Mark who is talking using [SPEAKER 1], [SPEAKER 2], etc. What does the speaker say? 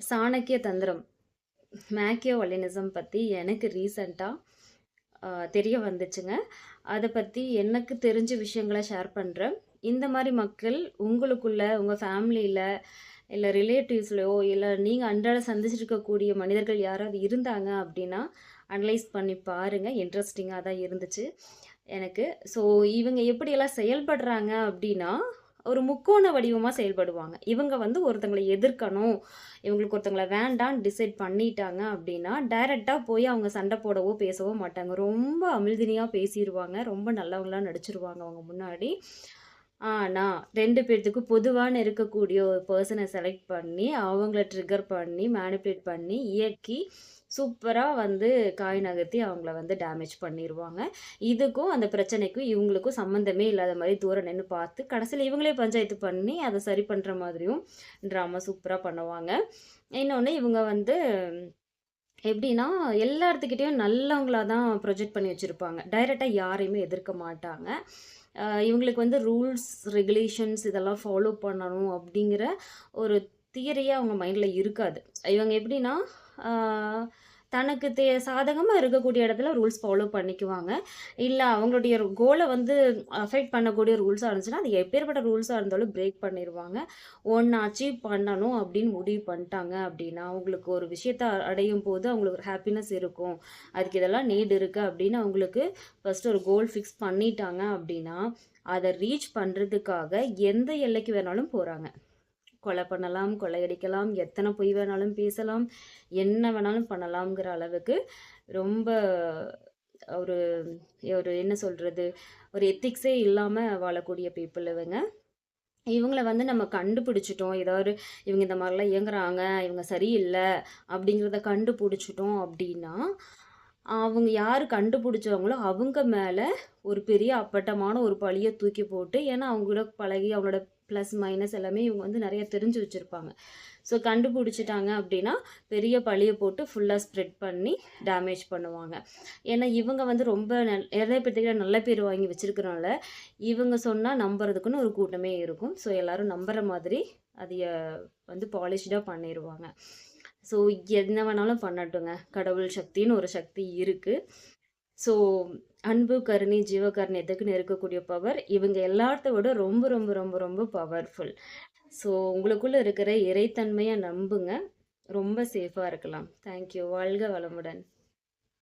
[SPEAKER 1] சாணக்கிய தந்திரம் மேக்கியோவல்லினிசம் பற்றி எனக்கு ரீசண்டாக தெரிய வந்துச்சுங்க. அதை பற்றி எனக்கு தெரிஞ்ச விஷயங்களை ஷேர் பண்ணுறேன். இந்த மாதிரி மக்கள் உங்களுக்குள்ள உங்கள் ஃபேமிலியில் இல்லை ரிலேட்டிவ்ஸ்லையோ இல்லை நீங்கள் அன்றாட சந்திச்சிருக்கக்கூடிய மனிதர்கள் யாராவது இருந்தாங்க அப்படின்னா அனலைஸ் பண்ணி பாருங்கள். இன்ட்ரெஸ்டிங்காக தான் இருந்துச்சு எனக்கு. ஸோ இவங்க எப்படியெல்லாம் செயல்படுறாங்க அப்படின்னா ஒரு முக்கோண வடிவமாக செயல்படுவாங்க. இவங்க வந்து ஒருத்தங்களை எதிர்க்கணும், இவங்களுக்கு ஒருத்தங்களை வேண்டான்னு டிசைட் பண்ணிட்டாங்க அப்படின்னா டைரெக்டாக போய் அவங்க சண்டை போடவோ பேசவோ மாட்டாங்க. ரொம்ப அமிழ்தினியாக பேசிடுவாங்க, ரொம்ப நல்லவங்களாக நடிச்சிருவாங்க அவங்க முன்னாடி. ஆனால் 2 பேர்த்துக்கு பொதுவான இருக்கக்கூடிய ஒரு பர்சனை செலக்ட் பண்ணி அவங்கள ட்ரிகர் பண்ணி மேனிப்புலேட் பண்ணி இயக்கி சூப்பராக வந்து காய் நகர்த்தி அவங்கள வந்து டேமேஜ் பண்ணிடுவாங்க. இதுக்கும் அந்த பிரச்சனைக்கும் இவங்களுக்கும் சம்மந்தமே இல்லாத மாதிரி தூரம் நின்று பார்த்து கடைசியில் இவங்களே பஞ்சாயத்து பண்ணி அதை சரி பண்ணுற மாதிரியும் ட்ராமா சூப்பராக பண்ணுவாங்க. இன்னொன்று இவங்க வந்து எப்படின்னா எல்லாத்துக்கிட்டேயும் நல்லவங்களாக தான் ப்ரொஜெக்ட் பண்ணி வச்சுருப்பாங்க. டைரெக்டாக யாரையுமே எதிர்க்க மாட்டாங்க. இவங்களுக்கு வந்து ரூல்ஸ் ரெகுலேஷன்ஸ் இதெல்லாம் ஃபாலோ பண்ணணும் அப்படிங்கிற ஒரு தியரியே அவங்க மைண்டில் இருக்காது. இவங்க எப்படின்னா தனக்கு சாதகமாக இருக்கக்கூடிய இடத்துல ரூல்ஸ் ஃபாலோ பண்ணிக்குவாங்க. இல்லை அவங்களுடைய கோலை வந்து அஃபெக்ட் பண்ணக்கூடிய ரூல்ஸாக இருந்துச்சுன்னா அது எப்பேற்பட்ட ரூல்ஸாக இருந்தாலும் பிரேக் பண்ணிடுவாங்க. ஒன்று அச்சீவ் பண்ணணும் அப்படின்னு முடிவு பண்ணிட்டாங்க அப்படின்னா அவங்களுக்கு ஒரு விஷயத்தை அடையும் போது அவங்களுக்கு ஒரு ஹாப்பினஸ் இருக்கும், அதுக்கு இதெல்லாம் நீட் இருக்குது அப்படின்னு அவங்களுக்கு ஃபஸ்ட்டு ஒரு கோல் ஃபிக்ஸ் பண்ணிட்டாங்க அப்படின்னா அதை ரீச் பண்ணுறதுக்காக எந்த எல்லைக்கு வேணாலும் போகிறாங்க. கொலை பண்ணலாம், கொள்ளையடிக்கலாம், எத்தனை பொய் வேணாலும் பேசலாம், என்ன வேணாலும் பண்ணலாம்ங்கிற அளவுக்கு ரொம்ப ஒரு ஒரு என்ன சொல்கிறது, ஒரு எத்திக்ஸே இல்லாமல் வாழக்கூடிய பீப்புள் இவங்க. இவங்கள வந்து நம்ம கண்டுபிடிச்சிட்டோம், ஏதாவது இவங்க இந்த மாதிரிலாம் இயங்குறாங்க, இவங்க சரியில்லை அப்படிங்கிறத கண்டுபிடிச்சிட்டோம் அப்படின்னா அவங்க யார் கண்டுபிடிச்சவங்களோ அவங்க மேலே ஒரு பெரிய அப்பட்டமான ஒரு பழியை தூக்கி போட்டு, ஏன்னா அவங்களோட பழகி அவங்களோட ப்ளஸ் மைனஸ் எல்லாமே இவங்க வந்து நிறைய தெரிஞ்சு வச்சுருப்பாங்க. ஸோ கண்டுபிடிச்சிட்டாங்க அப்படின்னா பெரிய பழியை போட்டு ஃபுல்லாக ஸ்ப்ரெட் பண்ணி டேமேஜ் பண்ணுவாங்க. ஏன்னா இவங்க வந்து ரொம்ப நிறைய பேர்த்துக்கிட்ட நல்ல பேர் வாங்கி வச்சுருக்கனால இவங்க சொன்னால் நம்புறதுக்குன்னு ஒரு கூட்டமே இருக்கும். ஸோ எல்லோரும் நம்புகிற மாதிரி அதைய வந்து பாலிஷ்டாக பண்ணிடுவாங்க. ஸோ என்ன வேணாலும் பண்ணட்டுங்க, கடவுள் சக்தின்னு ஒரு சக்தி இருக்குது. ஸோ அன்பு கருணை ஜீவகருணை எதுக்குன்னு இருக்கக்கூடிய பவர் இவங்க எல்லாத்த விட ரொம்ப ரொம்ப ரொம்ப ரொம்ப பவர்ஃபுல். ஸோ உங்களுக்குள்ளே இருக்கிற இறைத்தன்மையை நம்புங்க, ரொம்ப சேஃபாக இருக்கலாம். தேங்க்யூ. வாழ்க வளமுடன்.